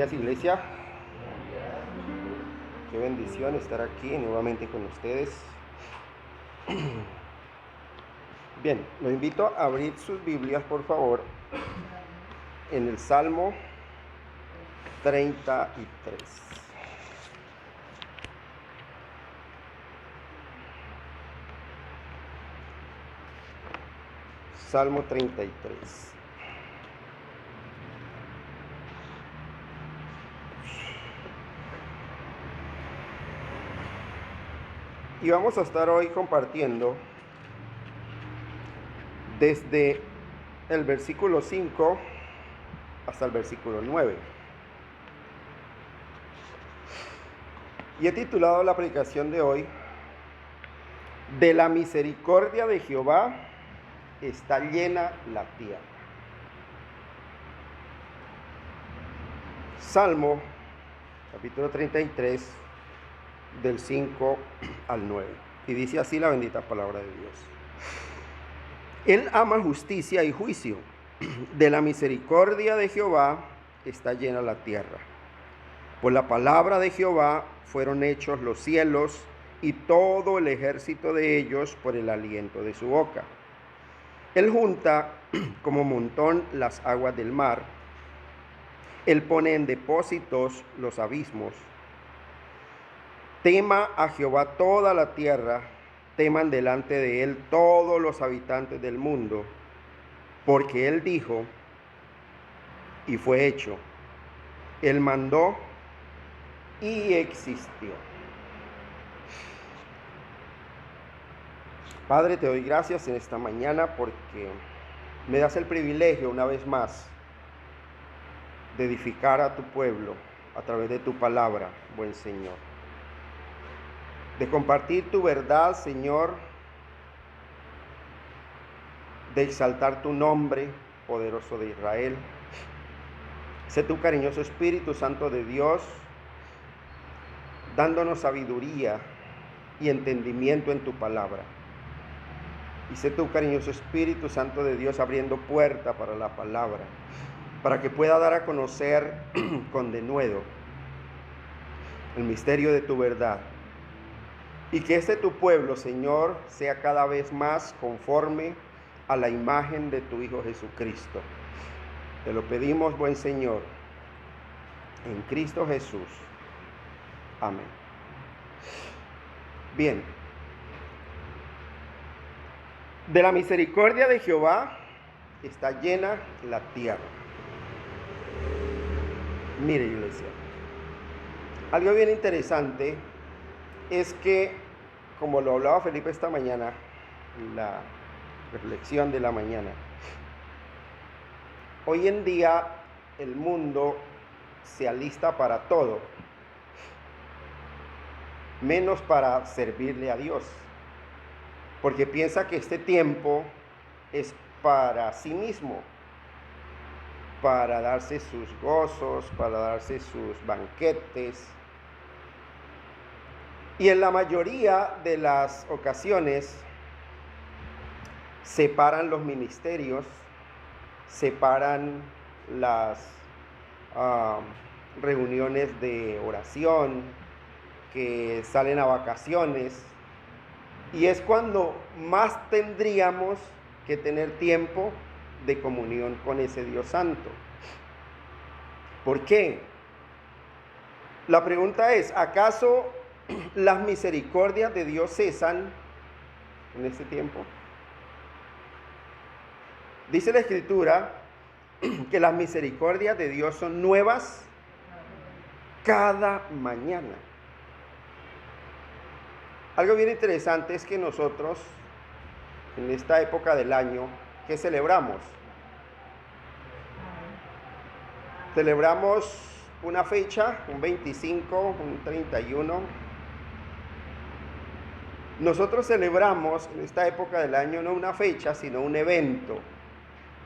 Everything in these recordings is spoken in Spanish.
días, iglesia. Qué bendición estar aquí nuevamente con ustedes. Bien, los invito a abrir sus Biblias, por favor, en el Salmo 33. Salmo 33. Y vamos a estar hoy compartiendo desde el versículo 5 hasta el versículo 9. Y he titulado la predicación de hoy: De la misericordia de Jehová está llena la tierra. Salmo capítulo 33, del 5 al 9. Y dice así la bendita palabra de Dios: Él ama justicia y juicio. De la misericordia de Jehová está llena la tierra. Por la palabra de Jehová fueron hechos los cielos, y todo el ejército de ellos por el aliento de su boca. Él junta como montón las aguas del mar. Él pone en depósitos los abismos. Tema a Jehová toda la tierra, teman delante de él todos los habitantes del mundo, porque él dijo y fue hecho. Él mandó y existió. Padre, te doy gracias en esta mañana porque me das el privilegio una vez más de edificar a tu pueblo a través de tu palabra, buen Señor. De compartir tu verdad, Señor, de exaltar tu nombre, poderoso de Israel. Sé tu cariñoso Espíritu Santo de Dios, dándonos sabiduría y entendimiento en tu palabra. Y sé tu cariñoso Espíritu Santo de Dios abriendo puerta para la palabra, para que pueda dar a conocer con denuedo el misterio de tu verdad. Y que tu pueblo, Señor, sea cada vez más conforme a la imagen de tu Hijo Jesucristo. Te lo pedimos, buen Señor, en Cristo Jesús. Amén. Bien. De la misericordia de Jehová está llena la tierra. Mire, iglesia, algo bien interesante es que, como lo hablaba Felipe esta mañana, la reflexión de la mañana, hoy en día el mundo se alista para todo, menos para servirle a Dios, porque piensa que este tiempo es para sí mismo, para darse sus gozos, para darse sus banquetes. Y en la mayoría de las ocasiones separan los ministerios, separan las reuniones de oración, que salen a vacaciones, y es cuando más tendríamos que tener tiempo de comunión con ese Dios Santo. ¿Por qué? La pregunta es, ¿acaso las misericordias de Dios cesan en este tiempo? Dice la Escritura que las misericordias de Dios son nuevas cada mañana. Algo bien interesante es que nosotros, en esta época del año, ¿qué celebramos? Celebramos una fecha, un 25, un 31. Nosotros celebramos en esta época del año no una fecha, sino un evento,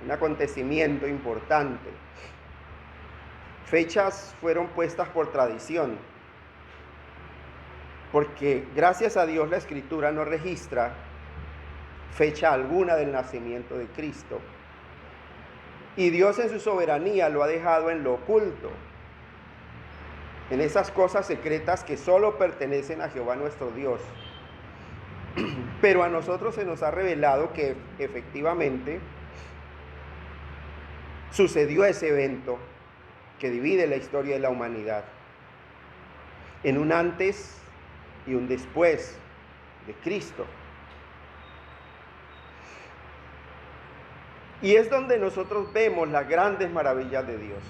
un acontecimiento importante. Fechas fueron puestas por tradición, porque gracias a Dios la Escritura no registra fecha alguna del nacimiento de Cristo. Y Dios en su soberanía lo ha dejado en lo oculto. en esas cosas secretas que solo pertenecen a Jehová nuestro Dios. Pero a nosotros se nos ha revelado que efectivamente sucedió ese evento que divide la historia de la humanidad en un antes y un después de Cristo. Y es donde nosotros vemos las grandes maravillas de Dios.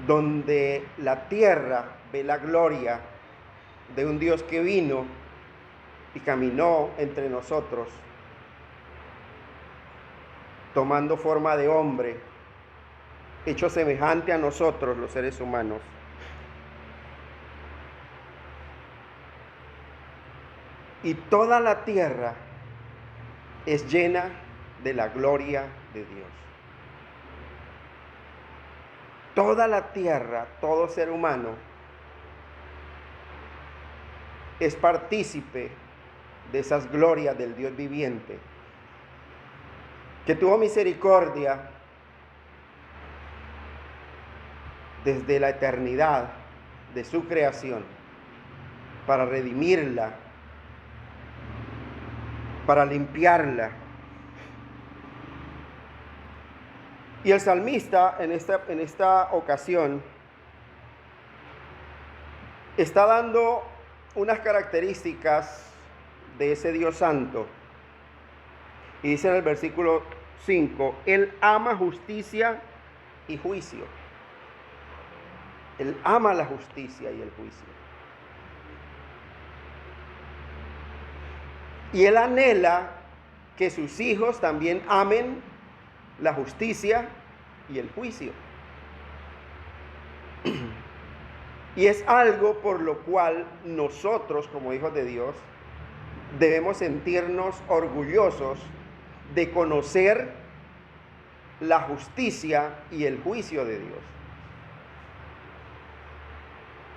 Donde la tierra ve la gloria de un Dios que vino y caminó entre nosotros, tomando forma de hombre, hecho semejante a nosotros, los seres humanos. Y toda la tierra es llena de la gloria de Dios. Toda la tierra, todo ser humano, es partícipe de esas glorias del Dios viviente, que tuvo misericordia desde la eternidad de su creación para redimirla, para limpiarla. Y el salmista en esta ocasión está dando unas características de ese Dios santo. Y dice en el versículo 5, Él ama justicia y juicio. Él ama la justicia y el juicio. Y Él anhela que sus hijos también amen la justicia y el juicio. Y es algo por lo cual nosotros, como hijos de Dios, debemos sentirnos orgullosos de conocer la justicia y el juicio de Dios.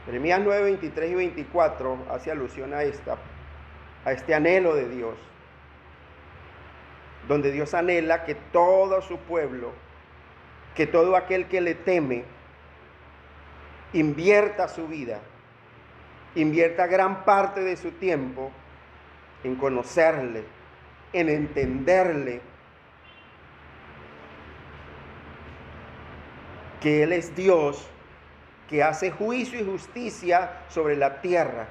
Jeremías 9, 23 y 24 hace alusión a este anhelo de Dios, donde Dios anhela que todo su pueblo, que todo aquel que le teme, invierta su vida, invierta gran parte de su tiempo en conocerle, en entenderle, que Él es Dios, que hace juicio y justicia sobre la tierra.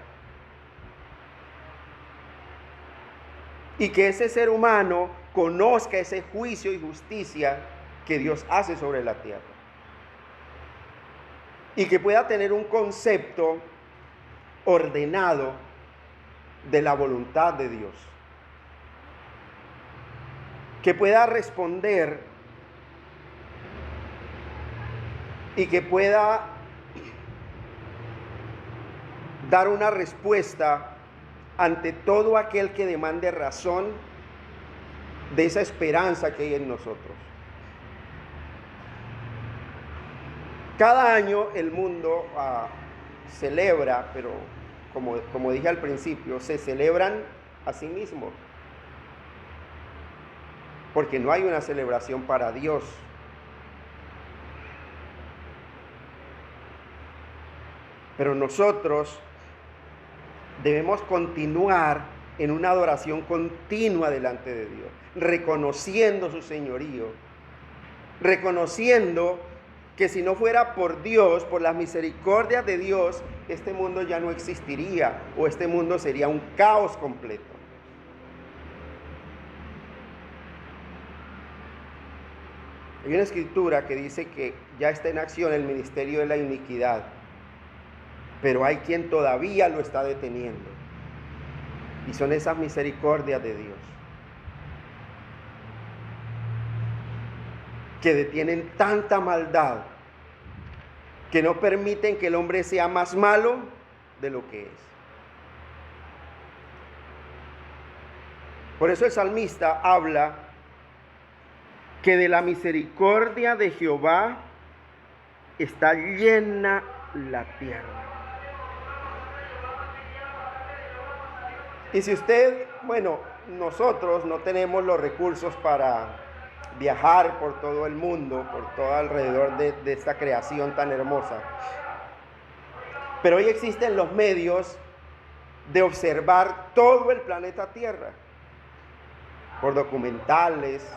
Y que ese ser humano conozca ese juicio y justicia que Dios hace sobre la tierra. Y que pueda tener un concepto ordenado de la voluntad de Dios. Que pueda responder y que pueda dar una respuesta ante todo aquel que demande razón de esa esperanza que hay en nosotros. Cada año el mundo celebra, pero como dije al principio, se celebran a sí mismos, porque no hay una celebración para Dios. Pero nosotros debemos continuar en una adoración continua delante de Dios, reconociendo su señorío, reconociendo que si no fuera por Dios, por las misericordias de Dios, este mundo ya no existiría, o este mundo sería un caos completo. Hay una escritura que dice que ya está en acción el ministerio de la iniquidad, pero hay quien todavía lo está deteniendo. Y son esas misericordias de Dios que detienen tanta maldad, que no permiten que el hombre sea más malo de lo que es. Por eso el salmista habla que de la misericordia de Jehová está llena la tierra. Y si usted, nosotros no tenemos los recursos para viajar por todo el mundo, por todo alrededor de esta creación tan hermosa. Pero hoy existen los medios de observar todo el planeta Tierra, por documentales,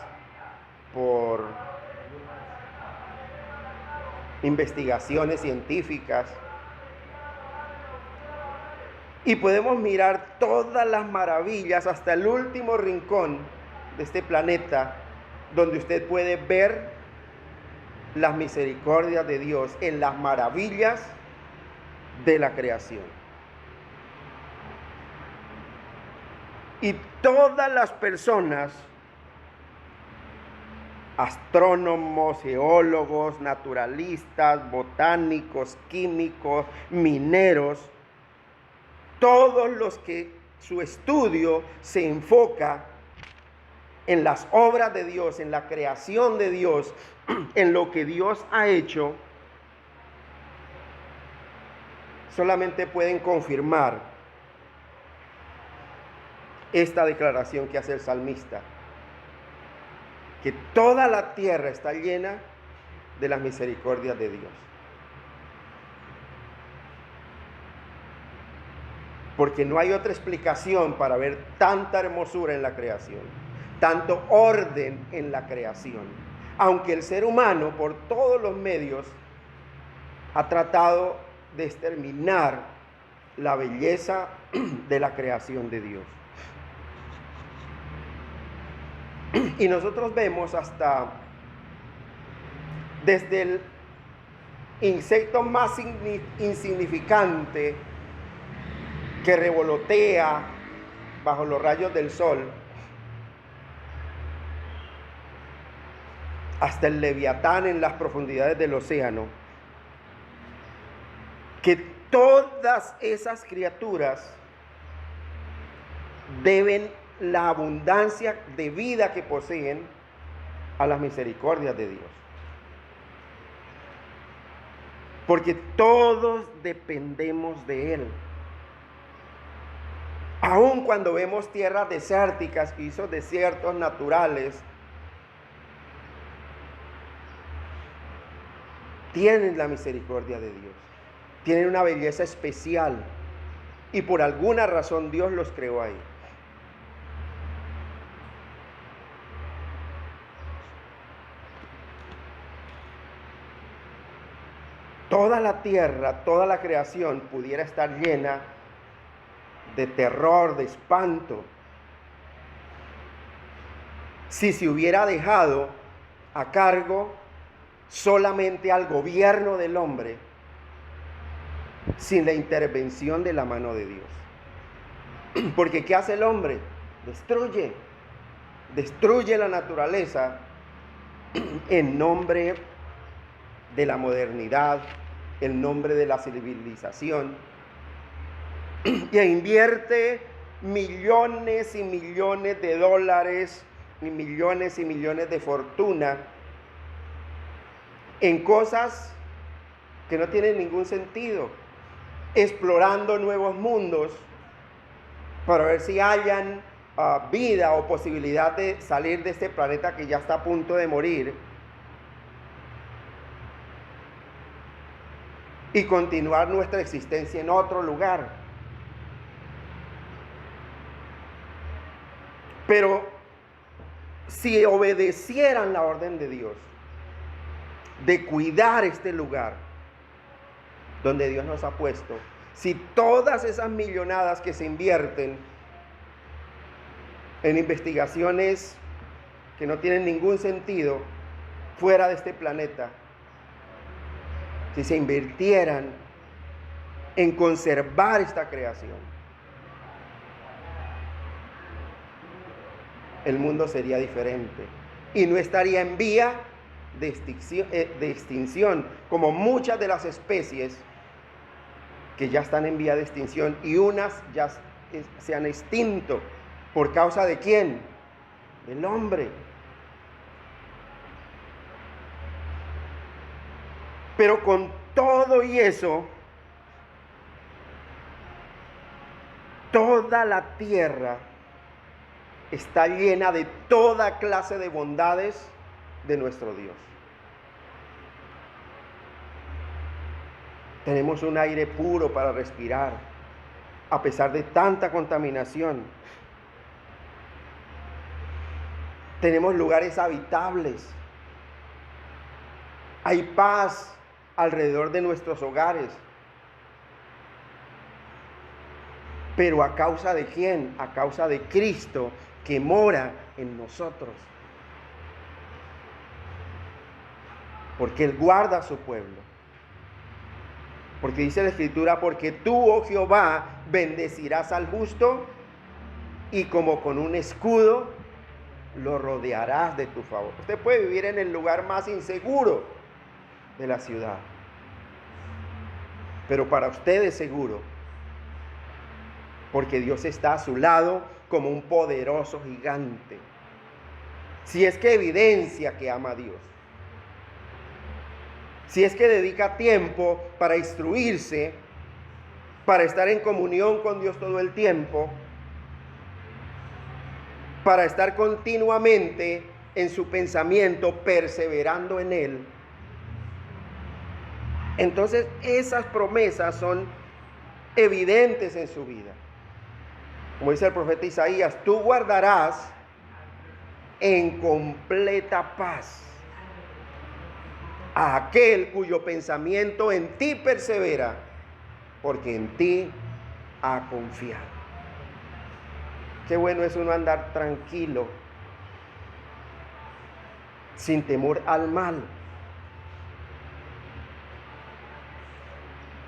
por investigaciones científicas, y podemos mirar todas las maravillas hasta el último rincón de este planeta, donde usted puede ver las misericordias de Dios en las maravillas de la creación. Y todas las personas, astrónomos, geólogos, naturalistas, botánicos, químicos, mineros, todos los que su estudio se enfoca en las obras de Dios, en la creación de Dios, en lo que Dios ha hecho, solamente pueden confirmar esta declaración que hace el salmista, que toda la tierra está llena de las misericordias de Dios. Porque no hay otra explicación para ver tanta hermosura en la creación, tanto orden en la creación. Aunque el ser humano, por todos los medios, ha tratado de exterminar la belleza de la creación de Dios. Y nosotros vemos hasta desde el insecto más insignificante que revolotea bajo los rayos del sol, hasta el leviatán en las profundidades del océano, que todas esas criaturas deben la abundancia de vida que poseen a las misericordias de Dios. Porque todos dependemos de Él. Aun cuando vemos tierras desérticas y esos desiertos naturales, tienen la misericordia de Dios. Tienen una belleza especial. Y por alguna razón Dios los creó ahí. Toda la tierra, toda la creación pudiera estar llena de terror, de espanto, si se hubiera dejado a cargo solamente al gobierno del hombre, sin la intervención de la mano de Dios. Porque ¿qué hace el hombre? Destruye la naturaleza en nombre de la modernidad, en nombre de la civilización, y invierte millones y millones de dólares y millones de fortuna en cosas que no tienen ningún sentido, explorando nuevos mundos para ver si hayan vida o posibilidad de salir de este planeta que ya está a punto de morir y continuar nuestra existencia en otro lugar. Pero si obedecieran la orden de Dios de cuidar este lugar donde Dios nos ha puesto, si todas esas millonadas que se invierten en investigaciones que no tienen ningún sentido fuera de este planeta, si se invirtieran en conservar esta creación, el mundo sería diferente y no estaría en vía de extinción, como muchas de las especies que ya están en vía de extinción, y unas ya se han extinto. ¿Por causa de quién? Del hombre. Pero con todo y eso, toda la tierra está llena de toda clase de bondades de nuestro Dios. Tenemos un aire puro para respirar, a pesar de tanta contaminación. Tenemos lugares habitables. Hay paz alrededor de nuestros hogares. Pero ¿a causa de quién? A causa de Cristo que mora en nosotros. Porque Él guarda a su pueblo. Porque dice la Escritura, porque tú, oh Jehová, bendecirás al justo y como con un escudo lo rodearás de tu favor. Usted puede vivir en el lugar más inseguro de la ciudad, pero para usted es seguro, porque Dios está a su lado como un poderoso gigante. Si es que evidencia que ama a Dios, si es que dedica tiempo para instruirse, para estar en comunión con Dios todo el tiempo, para estar continuamente en su pensamiento, perseverando en Él, entonces esas promesas son evidentes en su vida. Como dice el profeta Isaías, tú guardarás en completa paz a aquel cuyo pensamiento en ti persevera, porque en ti ha confiado. Qué bueno es uno andar tranquilo, sin temor al mal.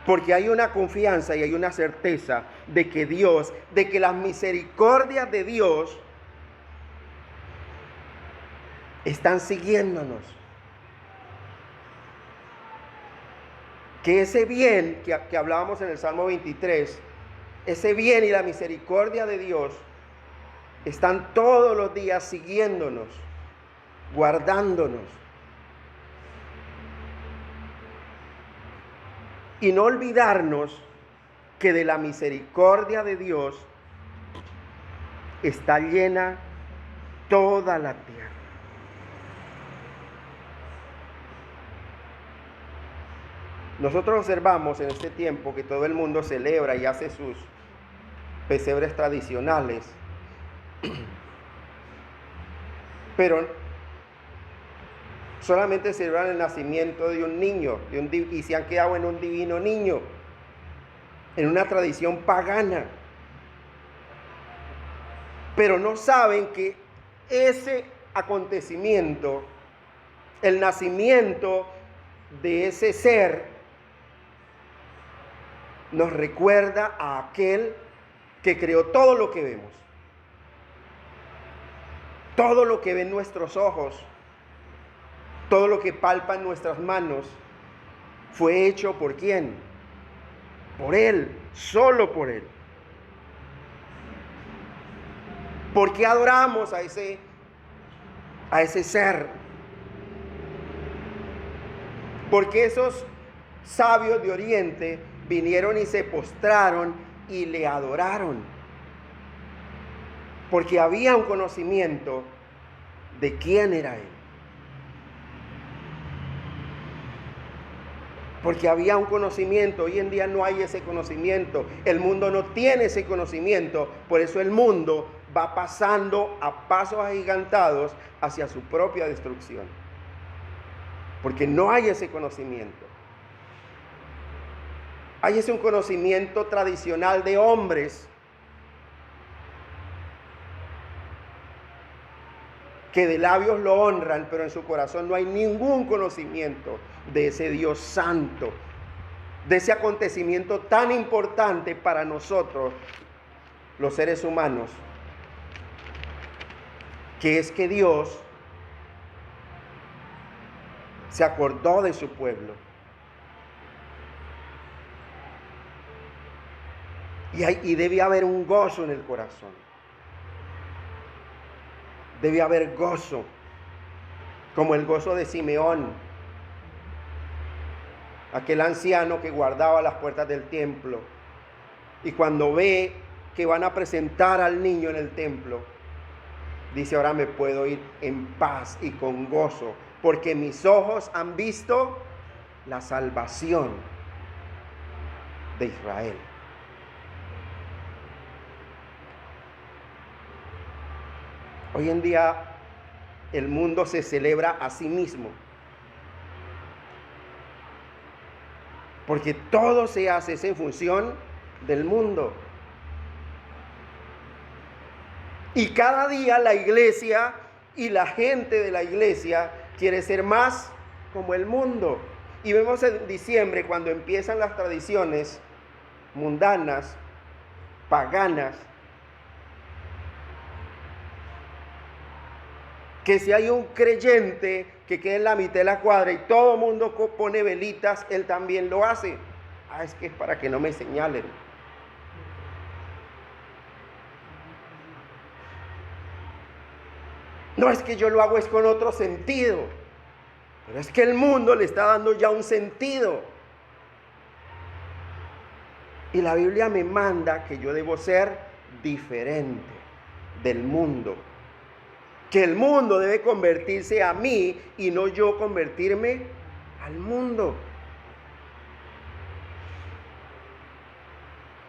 Porque hay una confianza y hay una certeza de que Dios, de que las misericordias de Dios están siguiéndonos. Que ese bien que hablábamos en el Salmo 23, ese bien y la misericordia de Dios están todos los días siguiéndonos, guardándonos. Y no olvidarnos que de la misericordia de Dios está llena toda la tierra. Nosotros observamos en este tiempo que todo el mundo celebra y hace sus pesebres tradicionales, pero solamente celebran el nacimiento de un niño y se han quedado en un divino niño, en una tradición pagana. Pero no saben que ese acontecimiento, el nacimiento de ese ser, nos recuerda a aquel que creó todo lo que vemos. Todo lo que ven nuestros ojos, todo lo que palpan nuestras manos, fue hecho ¿por quién? Por Él, solo por Él. ¿Por qué adoramos a ese ser? Porque esos sabios de Oriente vinieron y se postraron y le adoraron. Porque había un conocimiento de quién era Él. Porque había un conocimiento. Hoy en día no hay ese conocimiento. El mundo no tiene ese conocimiento. Por eso el mundo va pasando a pasos agigantados hacia su propia destrucción. Porque no hay ese conocimiento. Hay ese un conocimiento tradicional de hombres que de labios lo honran, pero en su corazón no hay ningún conocimiento de ese Dios santo, de ese acontecimiento tan importante para nosotros, los seres humanos, que es que Dios se acordó de su pueblo. Y debe haber un gozo en el corazón. Debe haber gozo, como el gozo de Simeón, aquel anciano que guardaba las puertas del templo. Y cuando ve que van a presentar al niño en el templo, dice: ahora me puedo ir en paz y con gozo porque mis ojos han visto la salvación de Israel. Hoy en día el mundo se celebra a sí mismo, porque todo se hace en función del mundo. Y cada día la iglesia y la gente de la iglesia quiere ser más como el mundo. Y vemos en diciembre, cuando empiezan las tradiciones mundanas, paganas, que si hay un creyente que queda en la mitad de la cuadra y todo el mundo pone velitas, él también lo hace. Es que es para que no me señalen. No, es que yo lo hago es con otro sentido. Pero es que el mundo le está dando ya un sentido. Y la Biblia me manda que yo debo ser diferente del mundo. Que el mundo debe convertirse a mí y no yo convertirme al mundo.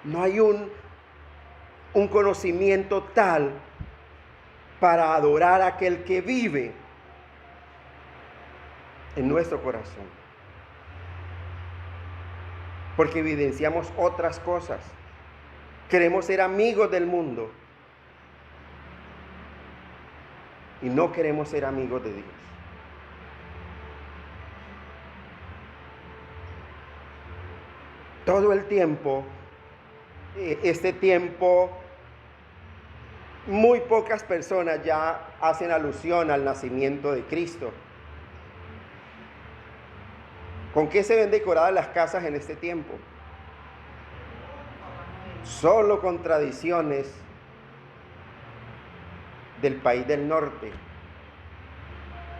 No hay un conocimiento tal para adorar a aquel que vive en nuestro corazón. Porque evidenciamos otras cosas. Queremos ser amigos del mundo y no queremos ser amigos de Dios. Todo el tiempo, este tiempo, muy pocas personas ya hacen alusión al nacimiento de Cristo. ¿Con qué se ven decoradas las casas en este tiempo? Solo con tradiciones del país del norte,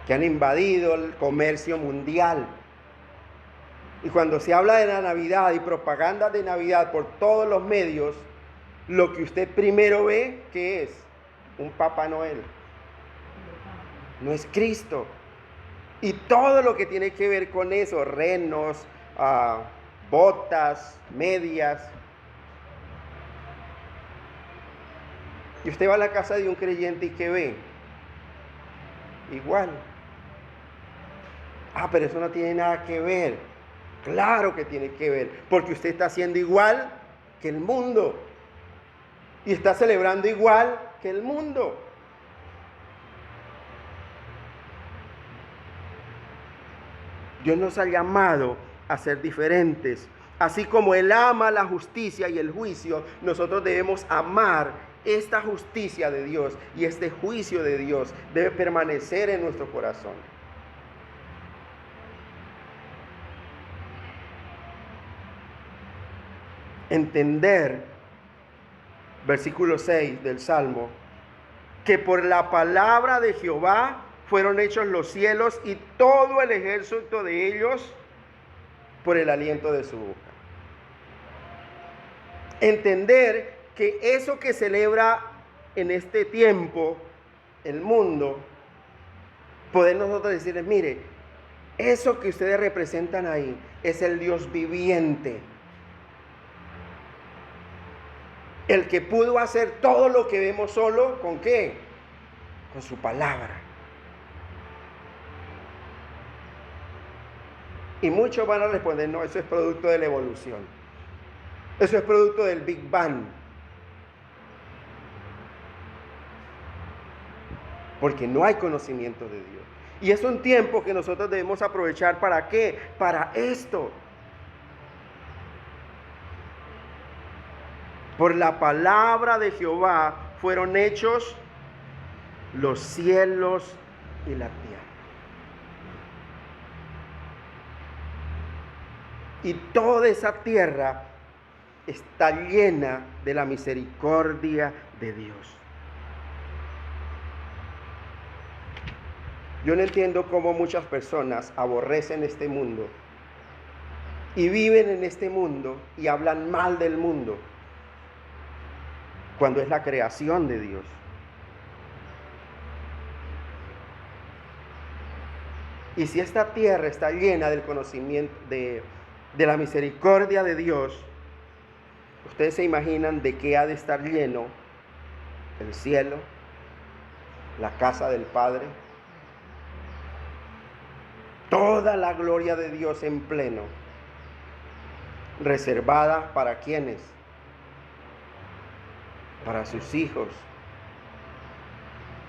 que han invadido el comercio mundial. Y cuando se habla de la Navidad y propaganda de Navidad por todos los medios, lo que usted primero ve, ¿qué es? Un Papá Noel. No es Cristo. Y todo lo que tiene que ver con eso, renos, botas, medias. Y usted va a la casa de un creyente y ¿qué ve? Igual. Pero eso no tiene nada que ver. Claro que tiene que ver, porque usted está haciendo igual que el mundo. Y está celebrando igual que el mundo. Dios nos ha llamado a ser diferentes. Así como Él ama la justicia y el juicio, nosotros debemos amar esta justicia de Dios y este juicio de Dios debe permanecer en nuestro corazón. Entender, versículo 6 del Salmo, que por la palabra de Jehová fueron hechos los cielos y todo el ejército de ellos por el aliento de su boca. Entender que eso que celebra en este tiempo el mundo, poder nosotros decirles, mire, eso que ustedes representan ahí es el Dios viviente. El que pudo hacer todo lo que vemos solo, ¿con qué? Con su palabra. Y muchos van a responder, no, eso es producto de la evolución. Eso es producto del Big Bang. Porque no hay conocimiento de Dios. Y es un tiempo que nosotros debemos aprovechar, ¿para qué? Para esto. Por la palabra de Jehová fueron hechos los cielos y la tierra. Y toda esa tierra está llena de la misericordia de Dios. Yo no entiendo cómo muchas personas aborrecen este mundo y viven en este mundo y hablan mal del mundo, cuando es la creación de Dios. Y si esta tierra está llena del conocimiento de la misericordia de Dios, ustedes se imaginan de qué ha de estar lleno el cielo, la casa del Padre, toda la gloria de Dios en pleno, reservada para quienes, para sus hijos,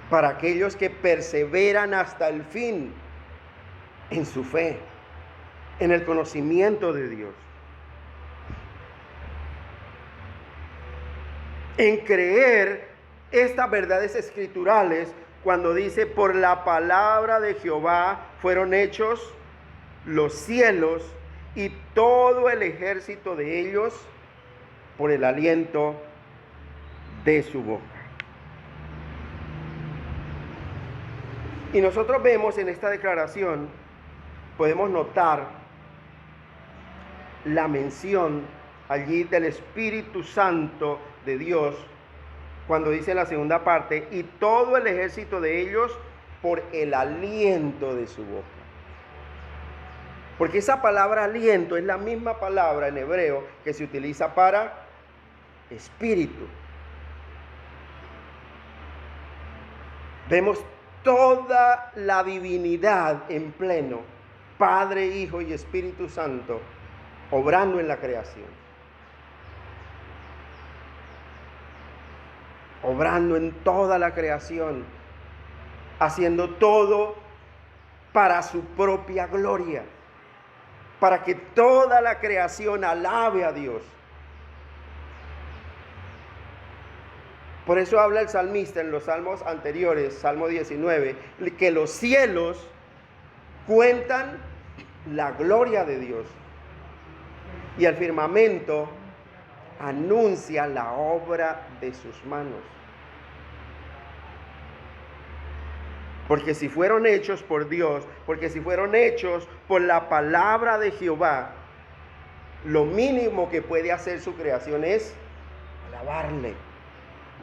para aquellos que perseveran hasta el fin en su fe, en el conocimiento de Dios, en creer estas verdades escriturales cuando dice: por la palabra de Jehová fueron hechos los cielos y todo el ejército de ellos por el aliento de su boca. Y nosotros vemos en esta declaración, podemos notar la mención allí del Espíritu Santo de Dios, cuando dice en la segunda parte: y todo el ejército de ellos por el aliento de su boca. Porque esa palabra aliento es la misma palabra en hebreo que se utiliza para espíritu. Vemos toda la divinidad en pleno, Padre, Hijo y Espíritu Santo, obrando en la creación. Obrando en toda la creación, haciendo todo para su propia gloria, para que toda la creación alabe a Dios. Por eso habla el salmista en los salmos anteriores, Salmo 19, que los cielos cuentan la gloria de Dios y el firmamento anuncia la obra de sus manos. Porque si fueron hechos por Dios, porque si fueron hechos por la palabra de Jehová, lo mínimo que puede hacer su creación es alabarle,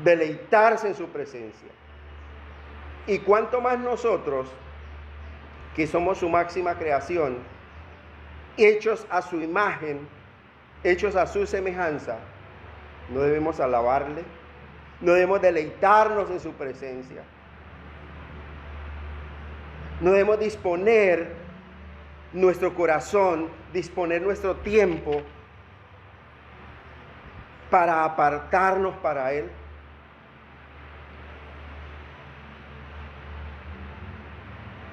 deleitarse en su presencia. Y cuánto más nosotros, que somos su máxima creación, hechos a su imagen, hechos a su semejanza, no debemos alabarle, no debemos deleitarnos en su presencia, no debemos disponer nuestro corazón, disponer nuestro tiempo para apartarnos para Él.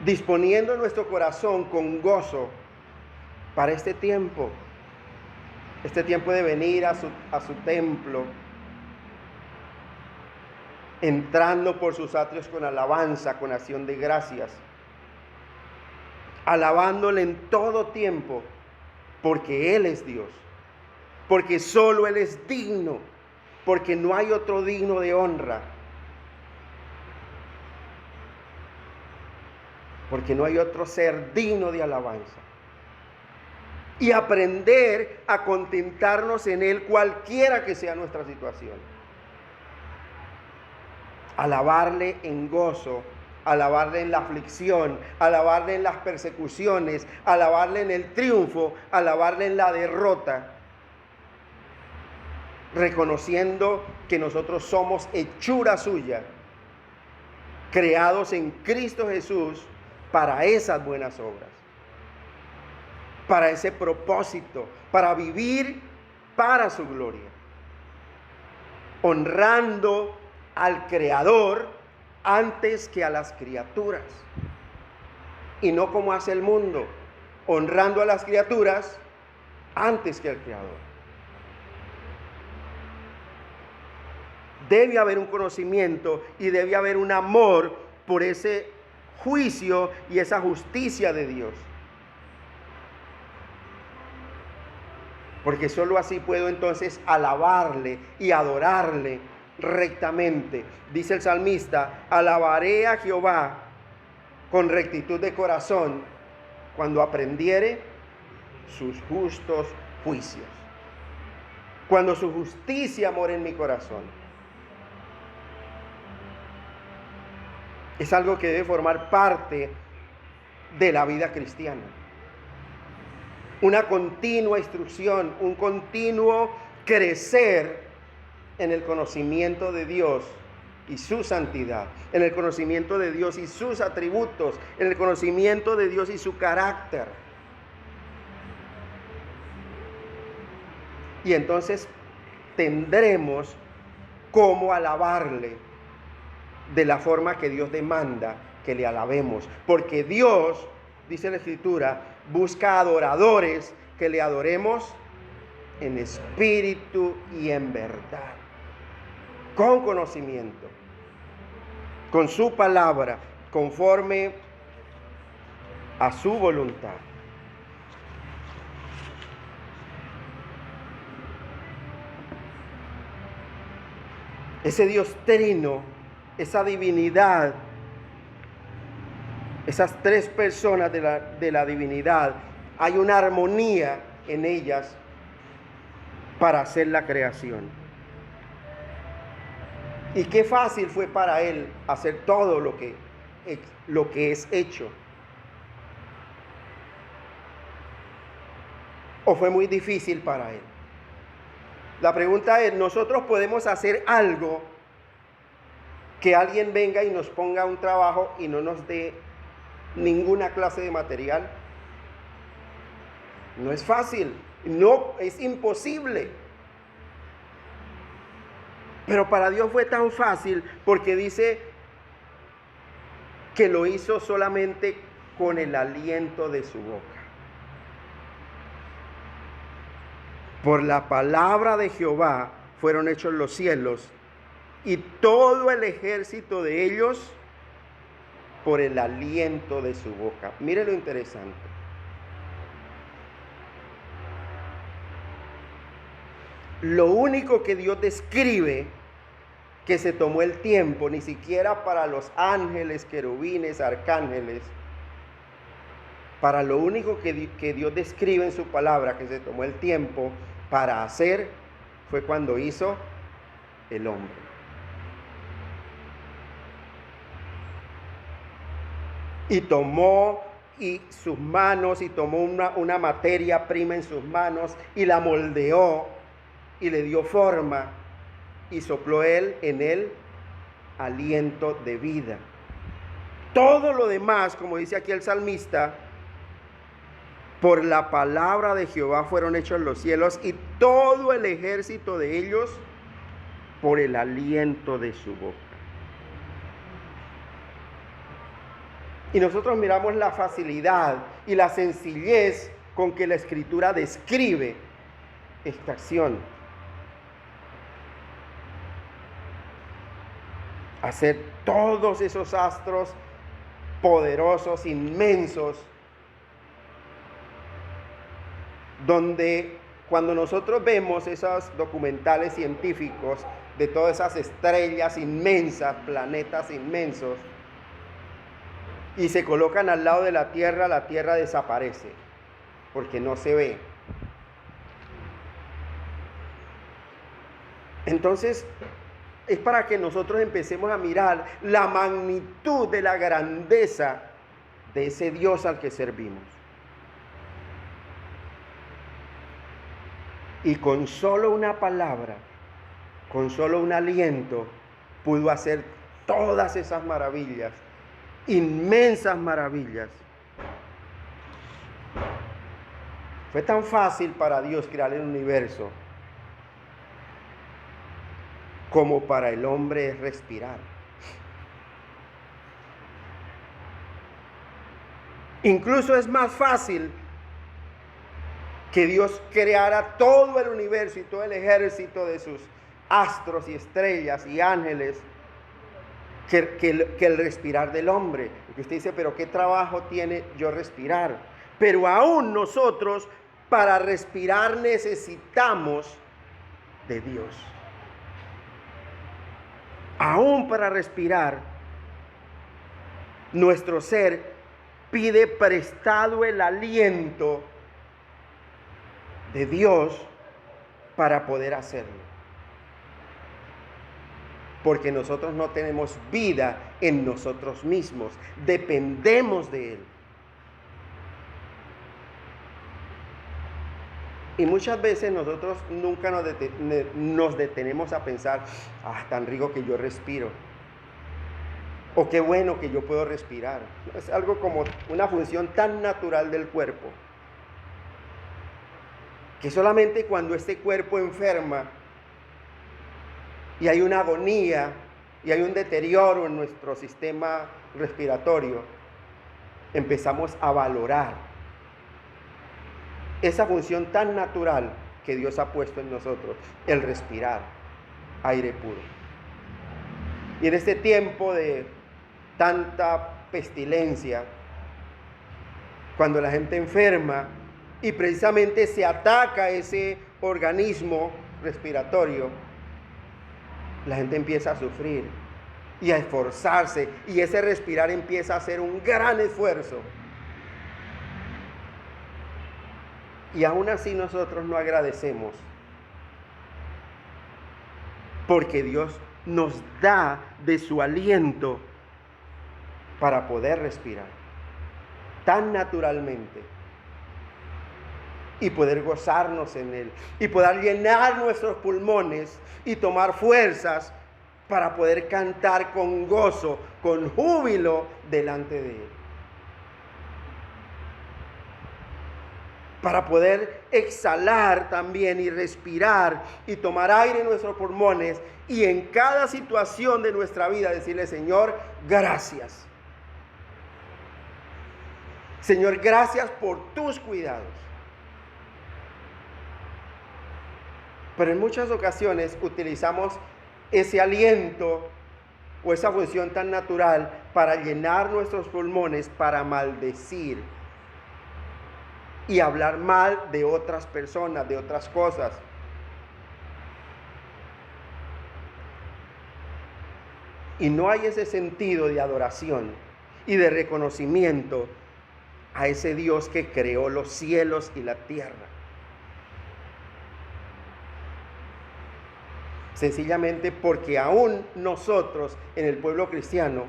Disponiendo nuestro corazón con gozo para este tiempo de venir a su templo, entrando por sus atrios con alabanza, con acción de gracias, alabándole en todo tiempo, porque Él es Dios, porque solo Él es digno, porque no hay otro digno de honra, porque no hay otro ser digno de alabanza. Y aprender a contentarnos en Él, cualquiera que sea nuestra situación. Alabarle en gozo, alabarle en la aflicción, alabarle en las persecuciones, alabarle en el triunfo, alabarle en la derrota. Reconociendo que nosotros somos hechura suya, creados en Cristo Jesús para esas buenas obras, para ese propósito, para vivir para su gloria, honrando al Creador antes que a las criaturas, y no como hace el mundo, honrando a las criaturas antes que al Creador. Debe haber un conocimiento y debe haber un amor por ese juicio y esa justicia de Dios. Porque sólo así puedo entonces alabarle y adorarle rectamente. Dice el salmista: alabaré a Jehová con rectitud de corazón cuando aprendiere sus justos juicios. Cuando su justicia more en mi corazón. Es algo que debe formar parte de la vida cristiana. Una continua instrucción, un continuo crecer en el conocimiento de Dios y su santidad, en el conocimiento de Dios y sus atributos, en el conocimiento de Dios y su carácter. Y entonces tendremos cómo alabarle de la forma que Dios demanda que le alabemos. Porque Dios, dice la Escritura, busca adoradores que le adoremos en espíritu y en verdad, con conocimiento, con su palabra, conforme a su voluntad. Ese Dios trino, esa divinidad, esas tres personas de la divinidad, hay una armonía en ellas para hacer la creación. Y qué fácil fue para Él hacer todo lo que es hecho. ¿O fue muy difícil para Él? La pregunta es, ¿nosotros podemos hacer algo que alguien venga y nos ponga un trabajo y no nos dé ninguna clase de material? No es fácil, no, es imposible. Pero para Dios fue tan fácil porque dice que lo hizo solamente con el aliento de su boca. Por la palabra de Jehová fueron hechos los cielos y todo el ejército de ellos por el aliento de su boca. Mire lo interesante. Lo único que Dios describe que se tomó el tiempo, ni siquiera para los ángeles, querubines, arcángeles, para lo único que Dios describe en su palabra que se tomó el tiempo para hacer, fue cuando hizo el hombre. Y tomó sus manos y tomó una materia prima en sus manos y la moldeó y le dio forma y sopló él en él aliento de vida. Todo lo demás, como dice aquí el salmista, por la palabra de Jehová fueron hechos los cielos y todo el ejército de ellos por el aliento de su boca. Y nosotros miramos la facilidad y la sencillez con que la Escritura describe esta acción. Hacer todos esos astros poderosos, inmensos, donde cuando nosotros vemos esos documentales científicos de todas esas estrellas inmensas, planetas inmensos, y se colocan al lado de la Tierra desaparece, porque no se ve. Entonces, es para que nosotros empecemos a mirar la magnitud de la grandeza de ese Dios al que servimos. Y con solo una palabra, con solo un aliento, pudo hacer todas esas maravillas, inmensas maravillas. Fue tan fácil para Dios crear el universo como para el hombre es respirar. Incluso es más fácil que Dios creara todo el universo y todo el ejército de sus astros y estrellas y ángeles que el respirar del hombre. Porque usted dice, pero ¿qué trabajo tiene yo respirar? Pero aún nosotros para respirar necesitamos de Dios. Aún para respirar, nuestro ser pide prestado el aliento de Dios para poder hacerlo. Porque nosotros no tenemos vida en nosotros mismos, dependemos de Él. Y muchas veces nosotros nunca nos detenemos a pensar, tan rico que yo respiro. O qué bueno que yo puedo respirar. Es algo como una función tan natural del cuerpo, que solamente cuando este cuerpo enferma y hay una agonía y hay un deterioro en nuestro sistema respiratorio, empezamos a valorar esa función tan natural que Dios ha puesto en nosotros, el respirar aire puro. Y en este tiempo de tanta pestilencia, cuando la gente enferma y precisamente se ataca ese organismo respiratorio, la gente empieza a sufrir y a esforzarse, y ese respirar empieza a ser un gran esfuerzo. Y aún así nosotros no agradecemos, porque Dios nos da de su aliento para poder respirar tan naturalmente y poder gozarnos en Él y poder llenar nuestros pulmones y tomar fuerzas para poder cantar con gozo, con júbilo delante de Él. Para poder exhalar también y respirar y tomar aire en nuestros pulmones y en cada situación de nuestra vida decirle: Señor, gracias. Señor, gracias por tus cuidados. Pero en muchas ocasiones utilizamos ese aliento o esa función tan natural para llenar nuestros pulmones, para maldecir y hablar mal de otras personas, de otras cosas. Y no hay ese sentido de adoración y de reconocimiento a ese Dios que creó los cielos y la tierra. Sencillamente porque aún nosotros, en el pueblo cristiano,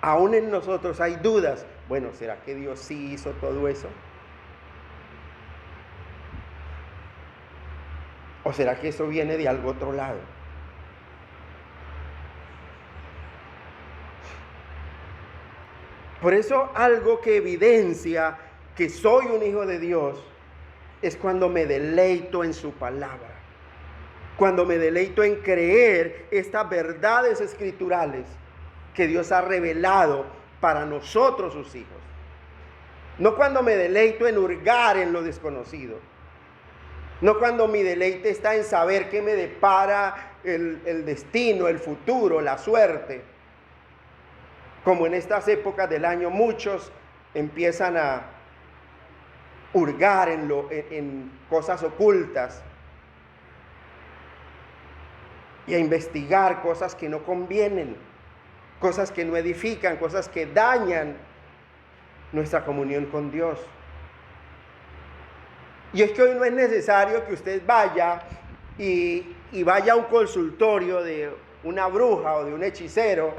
aún en nosotros hay dudas. Bueno, ¿será que Dios sí hizo todo eso? ¿O será que eso viene de algún otro lado? Por eso algo que evidencia que soy un hijo de Dios es cuando me deleito en su palabra. Cuando me deleito en creer estas verdades escriturales que Dios ha revelado para nosotros sus hijos. No cuando me deleito en hurgar en lo desconocido. No cuando mi deleite está en saber qué me depara el destino, el futuro, la suerte. Como en estas épocas del año muchos empiezan a hurgar en cosas ocultas y a investigar cosas que no convienen, cosas que no edifican, cosas que dañan nuestra comunión con Dios. Y es que hoy no es necesario que usted vaya y vaya a un consultorio de una bruja o de un hechicero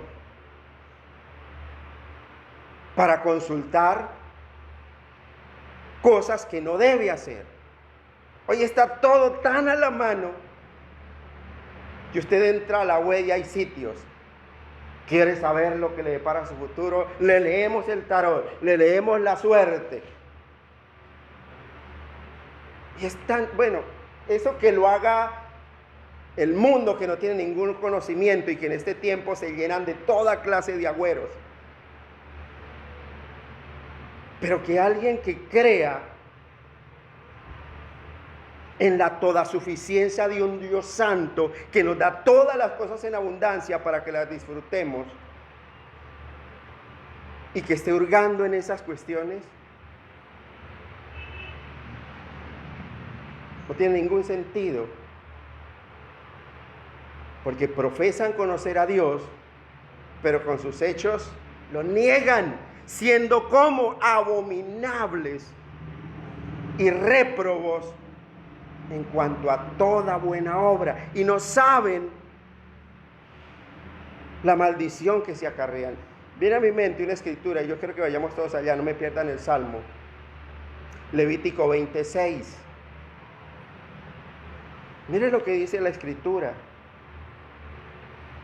para consultar cosas que no debe hacer. Hoy está todo tan a la mano que usted entra a la web y hay sitios. ¿Quiere saber lo que le depara su futuro? Le leemos el tarot, le leemos la suerte. Y es tan, bueno, eso que lo haga el mundo que no tiene ningún conocimiento y que en este tiempo se llenan de toda clase de agüeros. Pero que alguien que crea en la toda suficiencia de un Dios santo que nos da todas las cosas en abundancia para que las disfrutemos y que esté hurgando en esas cuestiones, no tiene ningún sentido, porque profesan conocer a Dios, pero con sus hechos lo niegan, siendo como abominables y réprobos en cuanto a toda buena obra, y no saben la maldición que se acarrean. Viene a mi mente una escritura, y yo quiero que vayamos todos allá, no me pierdan el Salmo, Levítico 26. Mire lo que dice la Escritura.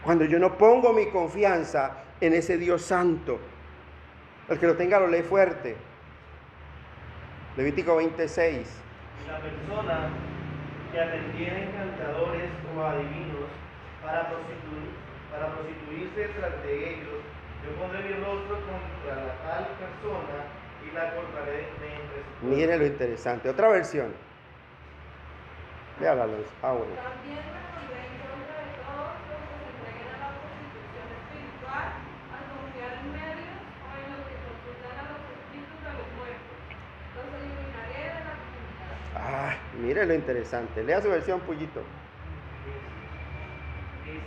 Cuando yo no pongo mi confianza en ese Dios santo. El que lo tenga lo lee fuerte. Levítico 26. La persona que atendiera encantadores o adivinos para prostituirse tras de ellos, yo pondré mi rostro contra la tal persona y la cortaré de entre sus pueblos. Mire lo interesante. Otra versión. Vea la luz. Bueno. También me pondré en contra de todos los que se entreguen a la prostitución espiritual, al confiar en medios o en los que consultan a los espíritus de los muertos. Los eliminaré de la comunidad. Mire lo interesante. Lea su versión, Pullito. Dice,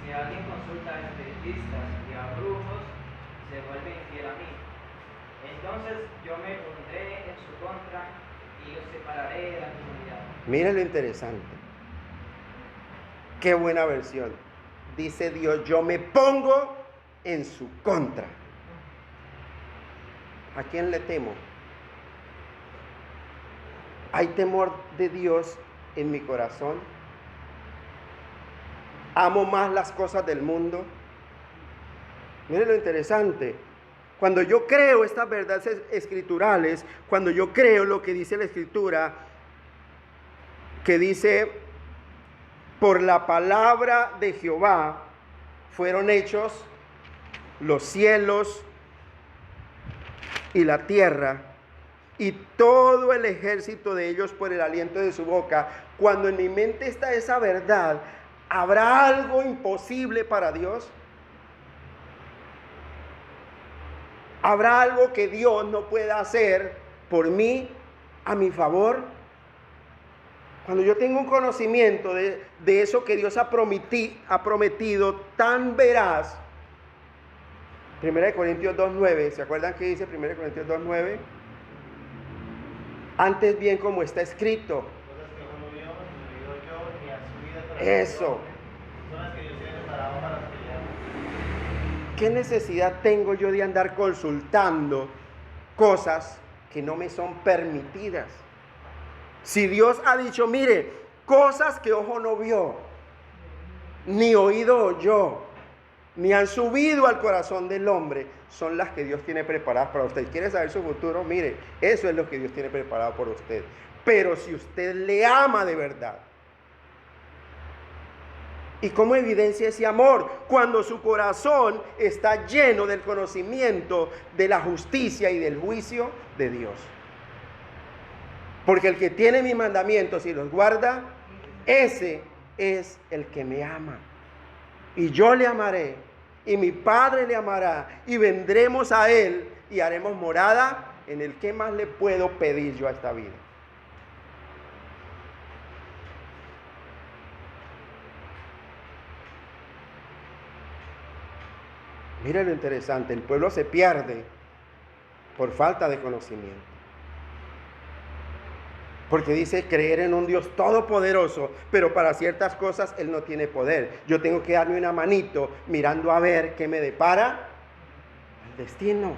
si alguien consulta a espiritistas y a brujos, se vuelve infiel a mí. Entonces yo me pondré en su contra y los separaré de la comunidad. Mire lo interesante. Qué buena versión. Dice Dios, yo me pongo en su contra. ¿A quién le temo? ¿Hay temor de Dios en mi corazón? ¿Amo más las cosas del mundo? Mire lo interesante. Cuando yo creo estas verdades escriturales, cuando yo creo lo que dice la Escritura, que dice, por la palabra de Jehová fueron hechos los cielos y la tierra, y todo el ejército de ellos por el aliento de su boca. Cuando en mi mente está esa verdad, ¿habrá algo imposible para Dios? ¿Habrá algo que Dios no pueda hacer por mí, a mi favor? Cuando yo tengo un conocimiento de eso que Dios ha prometido tan veraz. 1 Corintios 2:9, ¿se acuerdan qué dice 1 Corintios 2:9? Antes bien como está escrito. Cosas que uno vio, ni oído yo, ni a su vida para Eso. son las que Dios tiene preparado para los que le aman. ¿Qué necesidad tengo yo de andar consultando cosas que no me son permitidas? Si Dios ha dicho, mire, cosas que ojo no vio, ni oído oyó, ni han subido al corazón del hombre, son las que Dios tiene preparadas para usted. ¿Quiere saber su futuro? Mire, eso es lo que Dios tiene preparado por usted. Pero si usted le ama de verdad, ¿y cómo evidencia ese amor? Cuando su corazón está lleno del conocimiento de la justicia y del juicio de Dios. Porque el que tiene mis mandamientos y los guarda, ese es el que me ama. Y yo le amaré, y mi Padre le amará, y vendremos a Él y haremos morada en el que más le puedo pedir yo a esta vida. Mire lo interesante, el pueblo se pierde por falta de conocimiento. Porque dice creer en un Dios todopoderoso, pero para ciertas cosas Él no tiene poder. Yo tengo que darme una manito mirando a ver qué me depara el destino.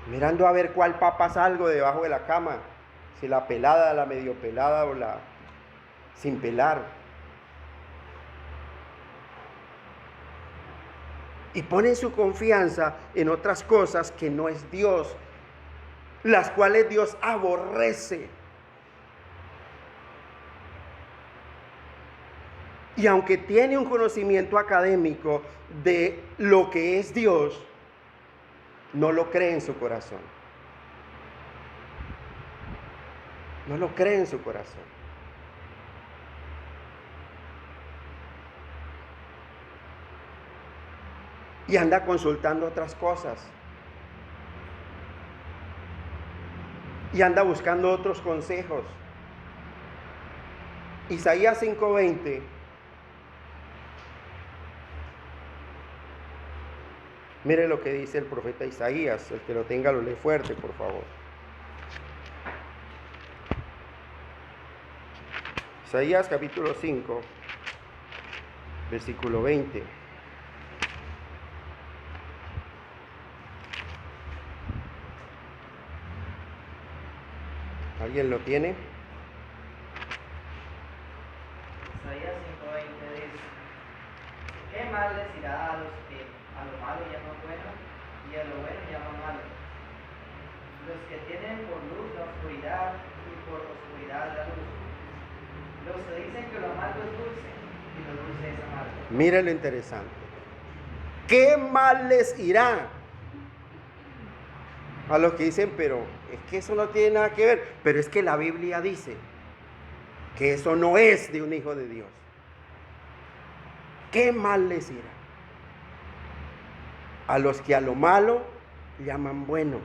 Mirando a ver cuál papa salgo debajo de la cama. Si la pelada, la medio pelada o la sin pelar. Y ponen su confianza en otras cosas que no es Dios, las cuales Dios aborrece. Y aunque tiene un conocimiento académico de lo que es Dios, no lo cree en su corazón. No lo cree en su corazón. Y anda consultando otras cosas. Y anda buscando otros consejos. Isaías 5:20. Mire lo que dice el profeta Isaías. El que lo tenga lo lee fuerte, por favor. Isaías capítulo 5, versículo 20. ¿Alguien lo tiene? Isaías 5:20 dice: ¿Qué mal les irá a los que a lo malo llaman bueno y a lo bueno llaman malo? Los que tienen por luz la oscuridad y por oscuridad la luz. Los que dicen que lo amargo es dulce y lo dulce es amargo. Mire lo interesante. ¿Qué mal les irá? A los que dicen, pero es que eso no tiene nada que ver. Pero es que la Biblia dice que eso no es de un hijo de Dios. ¿Qué mal les irá? A los que a lo malo llaman bueno.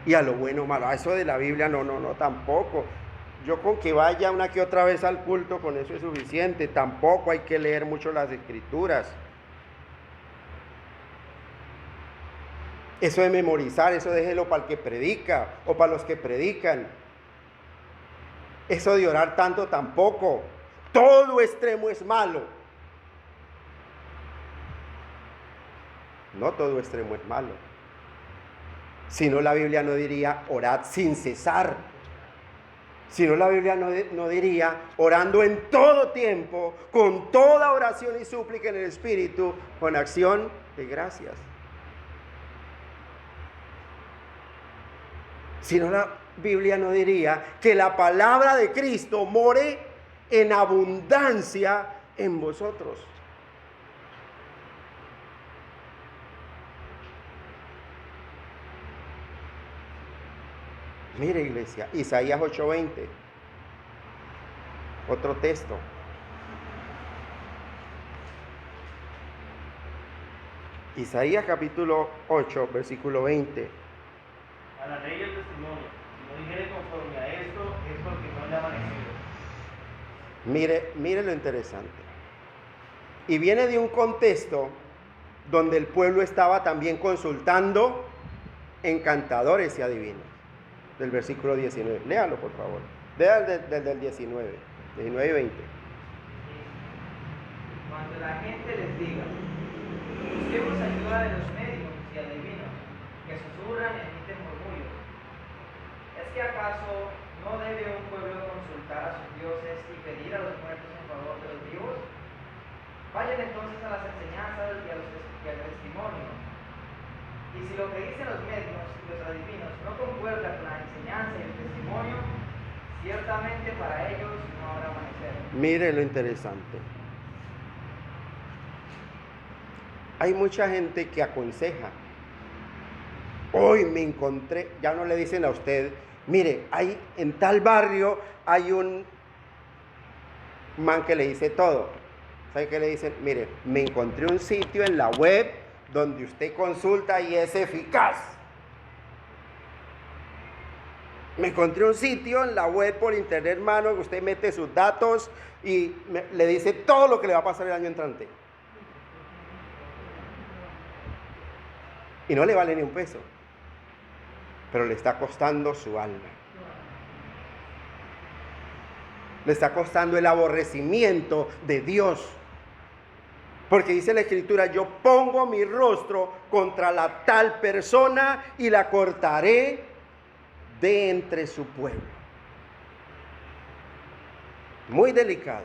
Y a lo bueno malo. A eso de la Biblia no, tampoco. Yo con que vaya una que otra vez al culto, con eso es suficiente. Tampoco hay que leer mucho las escrituras. Eso de memorizar, eso déjelo para el que predica o para los que predican. Eso de orar tanto tampoco. Todo extremo es malo. No todo extremo es malo. Si no, la Biblia no diría orad sin cesar. Si no, la Biblia no diría orando en todo tiempo, con toda oración y súplica en el Espíritu, con acción de gracias. Si no, la Biblia no diría que la palabra de Cristo more en abundancia en vosotros. Mire, iglesia, Isaías 8:20, otro texto. Isaías capítulo 8, versículo 20. A la ley y el testimonio, si no dijere conforme a esto, es porque no le ha amanecido. Mire lo interesante. Y viene de un contexto donde el pueblo estaba también consultando encantadores y adivinos. Del versículo 19. Léalo, por favor. Lea desde el 19 y 20. Cuando la gente les diga: busquemos ayuda de los médicos y adivinos, que susurran y emiten murmullos, ¿es que acaso no debe un pueblo consultar a sus dioses y pedir a los muertos en favor de los vivos? Vayan entonces a las enseñanzas y al testimonio. Y si lo que dicen los médicos y los adivinos no concuerda con la enseñanza y el testimonio, ciertamente para ellos no habrá amanecer. Mire lo interesante. Hay mucha gente que aconseja. Hoy me encontré, ya no le dicen a usted, mire, en tal barrio hay un man que le dice todo. ¿Sabe qué le dicen? Mire, me encontré un sitio en la web donde usted consulta y es eficaz. Me encontré un sitio en la web por internet, hermano, que usted mete sus datos y le dice todo lo que le va a pasar el año entrante. Y no le vale ni un peso, pero le está costando su alma. Le está costando el aborrecimiento de Dios. Porque dice la Escritura, yo pongo mi rostro contra la tal persona y la cortaré de entre su pueblo. Muy delicado.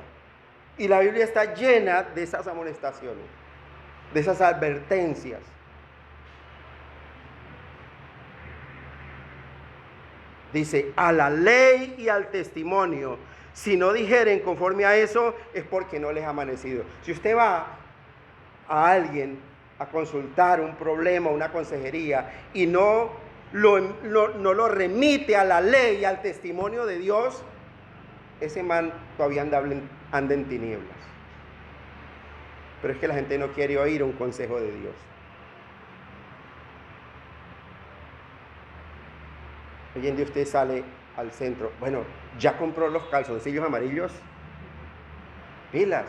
Y la Biblia está llena de esas amonestaciones, de esas advertencias. Dice, a la ley y al testimonio. Si no dijeren conforme a eso, es porque no les ha amanecido. Si usted va a alguien a consultar un problema, una consejería, y no lo remite a la ley y al testimonio de Dios, ese man todavía anda en tinieblas. Pero es que la gente no quiere oír un consejo de Dios. Hoy en día usted sale al centro, bueno, ya compró los calzoncillos amarillos, pilas,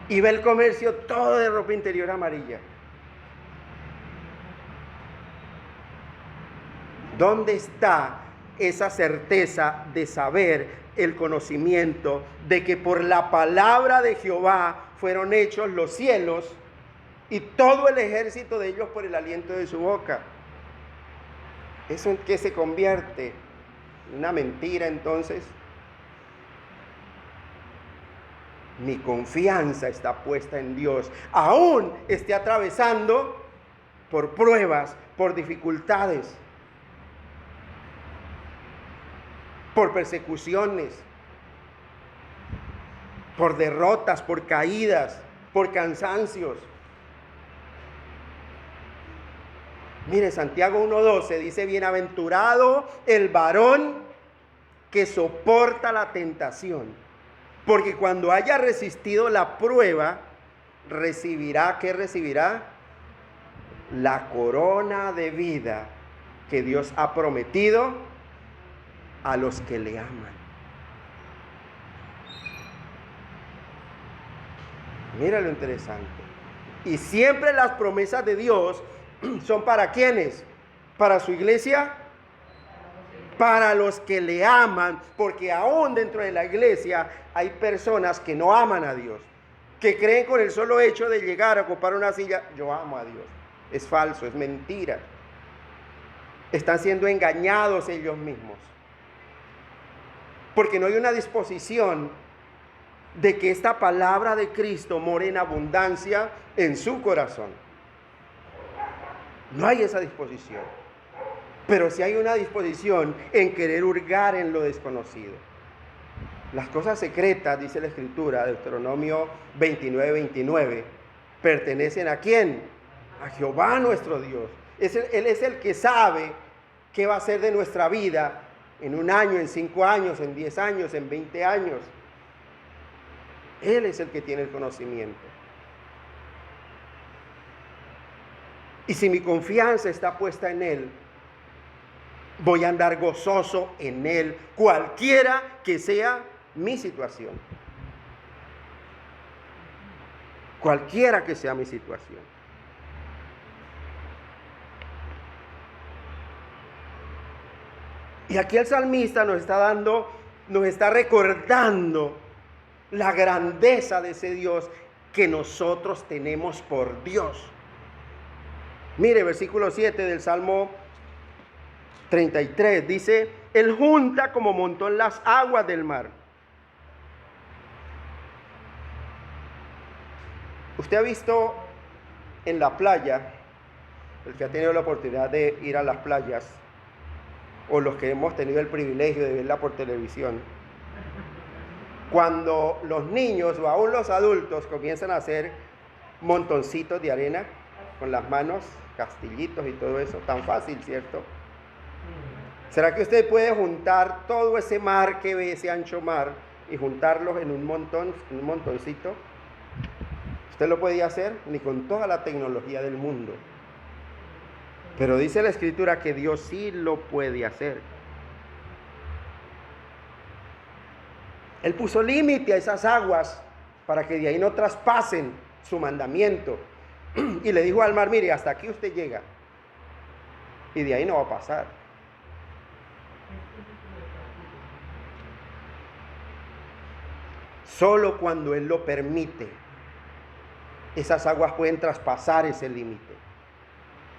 y ve el comercio todo de ropa interior amarilla. ¿Dónde está esa certeza de saber, el conocimiento de que por la palabra de Jehová fueron hechos los cielos y todo el ejército de ellos por el aliento de su boca? ¿Eso en qué se convierte? ¿Una mentira entonces? Mi confianza está puesta en Dios. Aún esté atravesando por pruebas, por dificultades, por persecuciones, por derrotas, por caídas, por cansancios. Mire, Santiago 1:12 dice: bienaventurado el varón que soporta la tentación, porque cuando haya resistido la prueba, recibirá, ¿qué recibirá? La corona de vida que Dios ha prometido a los que le aman. Mira lo interesante. Y siempre las promesas de Dios son ¿para quiénes? ¿Para su iglesia? Para los que le aman, porque aún dentro de la iglesia hay personas que no aman a Dios, que creen con el solo hecho de llegar a ocupar una silla, yo amo a Dios. Es falso, es mentira. Están siendo engañados ellos mismos, porque no hay una disposición de que esta palabra de Cristo more en abundancia en su corazón. No hay esa disposición, pero sí hay una disposición en querer hurgar en lo desconocido. Las cosas secretas, dice la Escritura, Deuteronomio 29:29, pertenecen ¿a quién? A Jehová nuestro Dios. Él es el que sabe qué va a hacer de nuestra vida en 1 año, en 5 años, en 10 años, en 20 años. Él es el que tiene el conocimiento. Y si mi confianza está puesta en Él, voy a andar gozoso en Él, cualquiera que sea mi situación. Cualquiera que sea mi situación. Y aquí el salmista nos está recordando la grandeza de ese Dios que nosotros tenemos por Dios. Mire, versículo 7 del Salmo 33, dice: Él junta como montón las aguas del mar. Usted ha visto en la playa, el que ha tenido la oportunidad de ir a las playas, o los que hemos tenido el privilegio de verla por televisión, cuando los niños o aún los adultos comienzan a hacer montoncitos de arena con las manos, castillitos y todo eso, tan fácil, ¿cierto? ¿Será que usted puede juntar todo ese mar que ve, ese ancho mar, y juntarlos en un montón, en un montoncito? ¿Usted lo podía hacer? Ni con toda la tecnología del mundo. Pero dice la Escritura que Dios sí lo puede hacer. Él puso límite a esas aguas para que de ahí no traspasen su mandamiento. Y le dijo al mar: mire, hasta aquí usted llega. Y de ahí no va a pasar. Solo cuando Él lo permite, esas aguas pueden traspasar ese límite.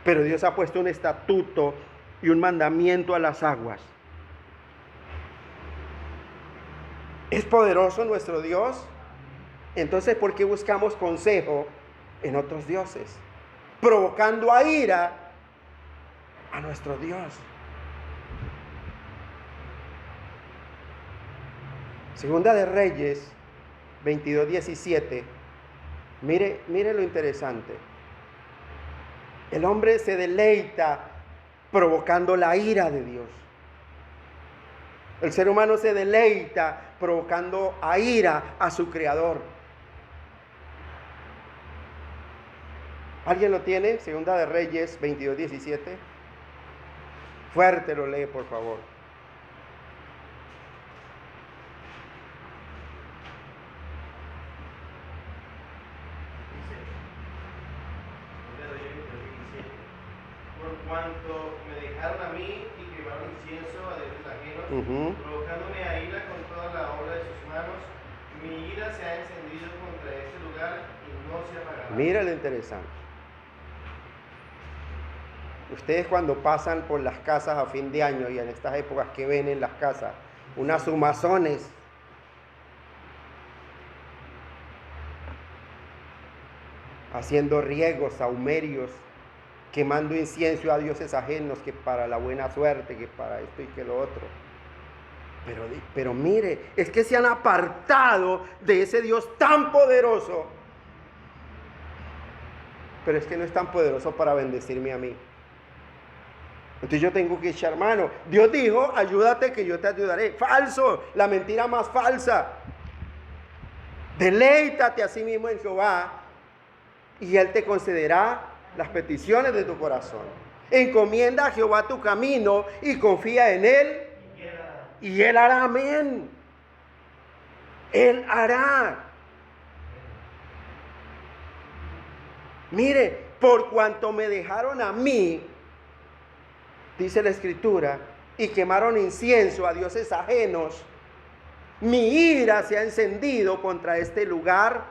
Pero Dios ha puesto un estatuto y un mandamiento a las aguas. ¿Es poderoso nuestro Dios? Entonces, ¿por qué buscamos consejo en otros dioses? Provocando a ira a nuestro Dios. Segunda de Reyes 22:17. Mire lo interesante. El hombre se deleita provocando la ira de Dios. El ser humano se deleita provocando a ira a su Creador. ¿Alguien lo tiene? Segunda de Reyes 22:17. Fuerte lo lee, por favor. Por cuanto me dejaron a mí y quemaron incienso a dioses ajenos, provocándome a ira con toda la obra de sus manos, mi ira se ha encendido contra este lugar y no se apagará. Mira lo interesante. Ustedes cuando pasan por las casas a fin de año y en estas épocas que ven en las casas, unas humazones, haciendo riegos, saumerios, quemando incienso a dioses ajenos, que para la buena suerte, que para esto y que lo otro. Pero mire, es que se han apartado de ese Dios tan poderoso. Pero es que no es tan poderoso para bendecirme a mí. Entonces yo tengo que echar mano. Dios dijo, ayúdate que yo te ayudaré. Falso, la mentira más falsa. Deleítate a sí mismo en Jehová y Él te concederá las peticiones de tu corazón. Encomienda a Jehová tu camino y confía en Él. Y Él hará, amén. Él hará. Mire, por cuanto me dejaron a mí, dice la Escritura, y quemaron incienso a dioses ajenos, mi ira se ha encendido contra este lugar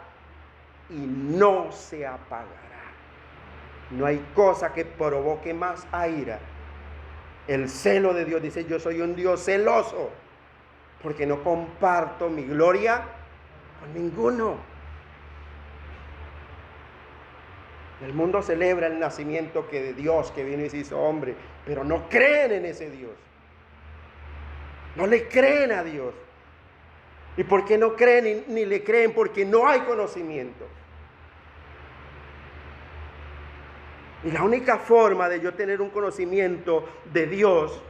y no se apagará. No hay cosa que provoque más a ira. El celo de Dios, dice, yo soy un Dios celoso, porque no comparto mi gloria con ninguno. El mundo celebra el nacimiento de Dios que vino y se hizo hombre, pero no creen en ese Dios. No le creen a Dios. ¿Y por qué no creen ni le creen? Porque no hay conocimiento. Y la única forma de yo tener un conocimiento de Dios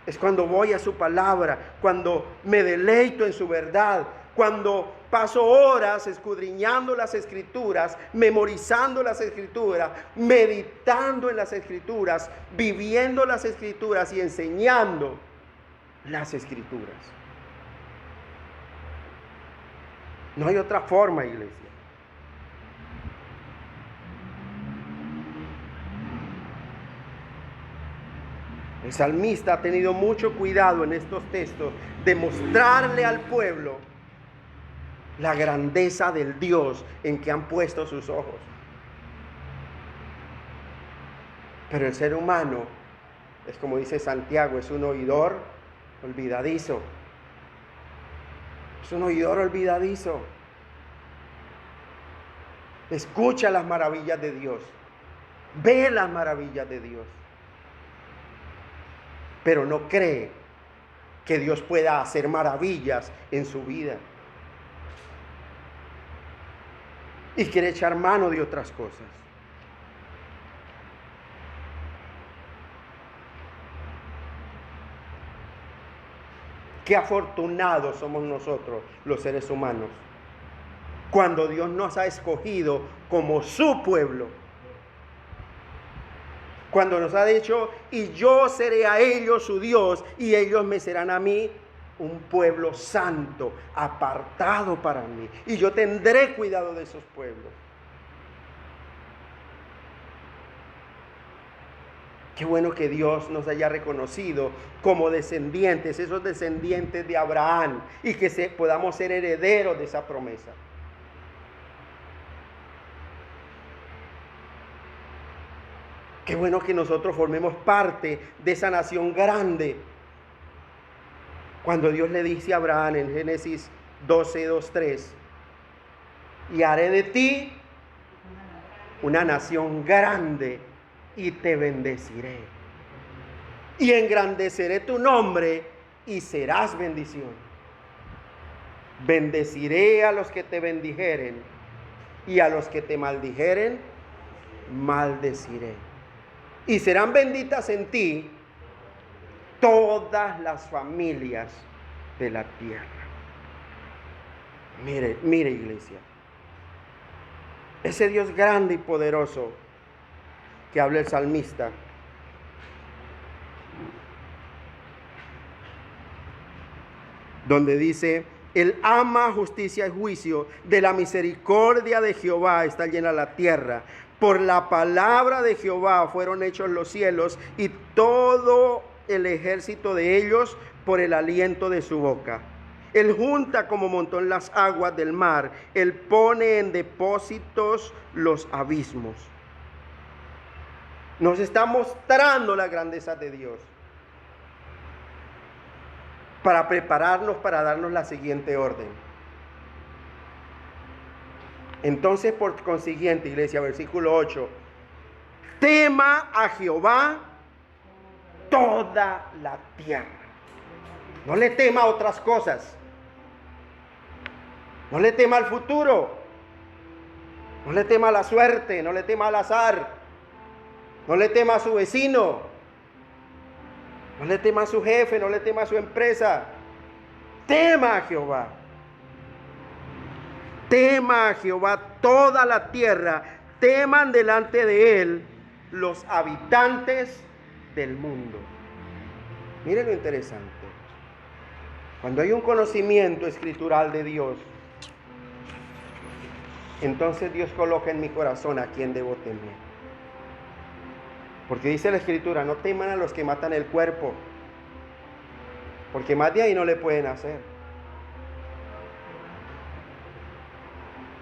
es cuando voy a su palabra, cuando me deleito en su verdad, cuando paso horas escudriñando las Escrituras, memorizando las Escrituras, meditando en las Escrituras, viviendo las Escrituras y enseñando las Escrituras. No hay otra forma, iglesia. El salmista ha tenido mucho cuidado en estos textos de mostrarle al pueblo la grandeza del Dios en que han puesto sus ojos. Pero el ser humano es, como dice Santiago, es un oidor olvidadizo. Es un oidor olvidadizo. Escucha las maravillas de Dios. Ve las maravillas de Dios. Pero no cree que Dios pueda hacer maravillas en su vida. Y quiere echar mano de otras cosas. Qué afortunados somos nosotros, los seres humanos, cuando Dios nos ha escogido como su pueblo. Cuando nos ha dicho, y yo seré a ellos su Dios, y ellos me serán a mí un pueblo santo, apartado para mí. Y yo tendré cuidado de esos pueblos. Qué bueno que Dios nos haya reconocido como descendientes, esos descendientes de Abraham, y que podamos ser herederos de esa promesa. Qué bueno que nosotros formemos parte de esa nación grande. Cuando Dios le dice a Abraham en Génesis 12, 2, 3, y haré de ti una nación grande y te bendeciré. Y engrandeceré tu nombre y serás bendición. Bendeciré a los que te bendijeren y a los que te maldijeren, maldeciré. Y serán benditas en ti todas las familias de la tierra. Mire, mire, iglesia. Ese Dios grande y poderoso que habla el salmista, donde dice, Él ama justicia y juicio, de la misericordia de Jehová está llena la tierra. Por la palabra de Jehová fueron hechos los cielos y todo el ejército de ellos por el aliento de su boca. Él junta como montón las aguas del mar. Él pone en depósitos los abismos. Nos está mostrando la grandeza de Dios para prepararnos, para darnos la siguiente orden. Entonces, por consiguiente, iglesia, versículo 8, tema a Jehová toda la tierra. No le tema a otras cosas. No le tema al futuro. No le tema a la suerte. No le tema al azar. No le tema a su vecino. No le tema a su jefe. No le tema a su empresa. Tema a Jehová. Tema a Jehová toda la tierra. Teman delante de él los habitantes del mundo. Miren lo interesante. Cuando hay un conocimiento escritural de Dios, entonces Dios coloca en mi corazón a quién debo temer. Porque dice la Escritura, no teman a los que matan el cuerpo, porque más de ahí no le pueden hacer.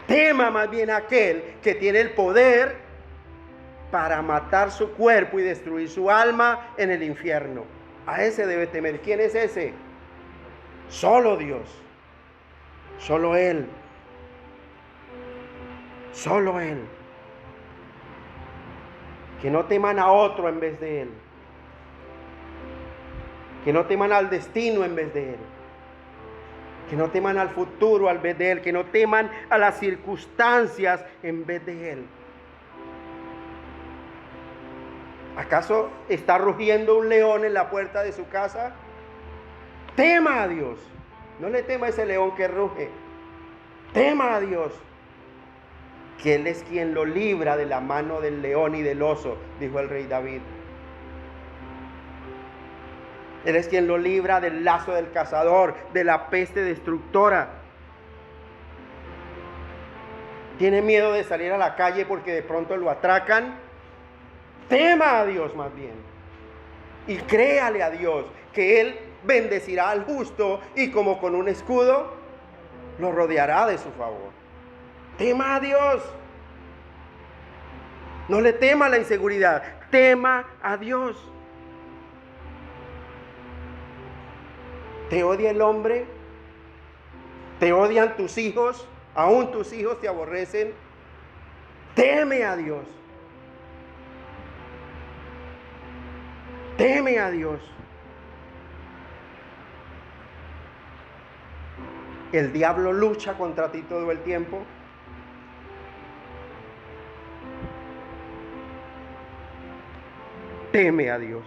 Tema más bien a aquel que tiene el poder para matar su cuerpo y destruir su alma en el infierno. A ese debe temer. ¿Quién es ese? Solo Dios. Solo Él. Solo Él. Que no teman a otro en vez de Él. Que no teman al destino en vez de Él. Que no teman al futuro en vez de Él. Que no teman a las circunstancias en vez de Él. ¿Acaso está rugiendo un león en la puerta de su casa? Tema a Dios. No le tema a ese león que ruge. Tema a Dios. Que Él es quien lo libra de la mano del león y del oso, dijo el rey David. Él es quien lo libra del lazo del cazador, de la peste destructora. ¿Tiene miedo de salir a la calle porque de pronto lo atracan? Tema a Dios más bien. Y créale a Dios que Él bendecirá al justo y como con un escudo lo rodeará de su favor. Tema a Dios. No le tema a la inseguridad. Tema a Dios. ¿Te odia el hombre? ¿Te odian tus hijos? ¿Aún tus hijos te aborrecen? Teme a Dios. Teme a Dios. El diablo lucha contra ti todo el tiempo. Teme a Dios.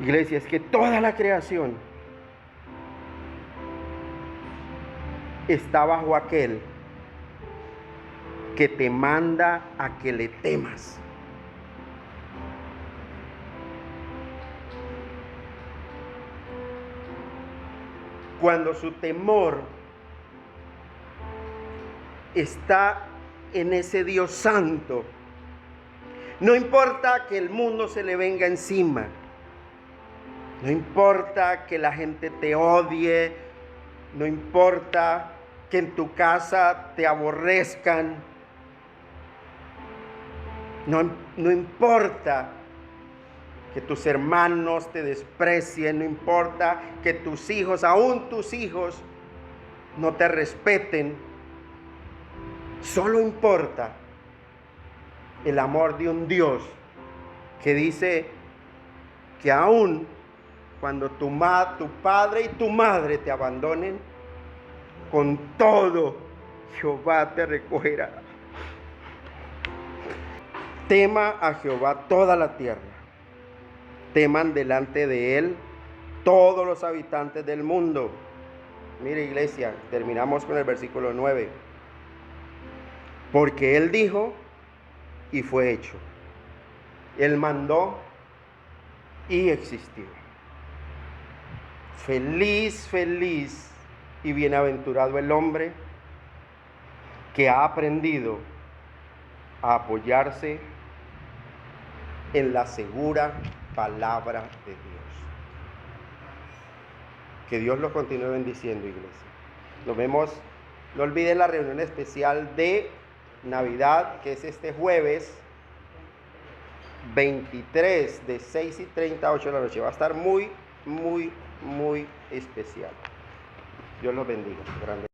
Iglesia, es que toda la creación está bajo aquel que te manda a que le temas. Cuando su temor está en ese Dios santo, no importa que el mundo se le venga encima, no importa que la gente te odie, no importa que en tu casa te aborrezcan, no importa que tus hermanos te desprecien, no importa que tus hijos, aún tus hijos, no te respeten. Solo importa el amor de un Dios que dice que aún cuando tu padre y tu madre te abandonen, con todo Jehová te recogerá. Tema a Jehová toda la tierra. Teman delante de Él todos los habitantes del mundo. Mire, iglesia, terminamos con el versículo 9. Porque Él dijo y fue hecho. Él mandó y existió. Feliz, feliz y bienaventurado el hombre que ha aprendido a apoyarse en la segura palabra de Dios. Que Dios los continúe bendiciendo, iglesia. Nos vemos No olviden la reunión especial de Navidad, que es este jueves 23 de 6:30 a 8 de la noche. Va a estar muy, muy, muy especial. Dios los bendiga. Grande.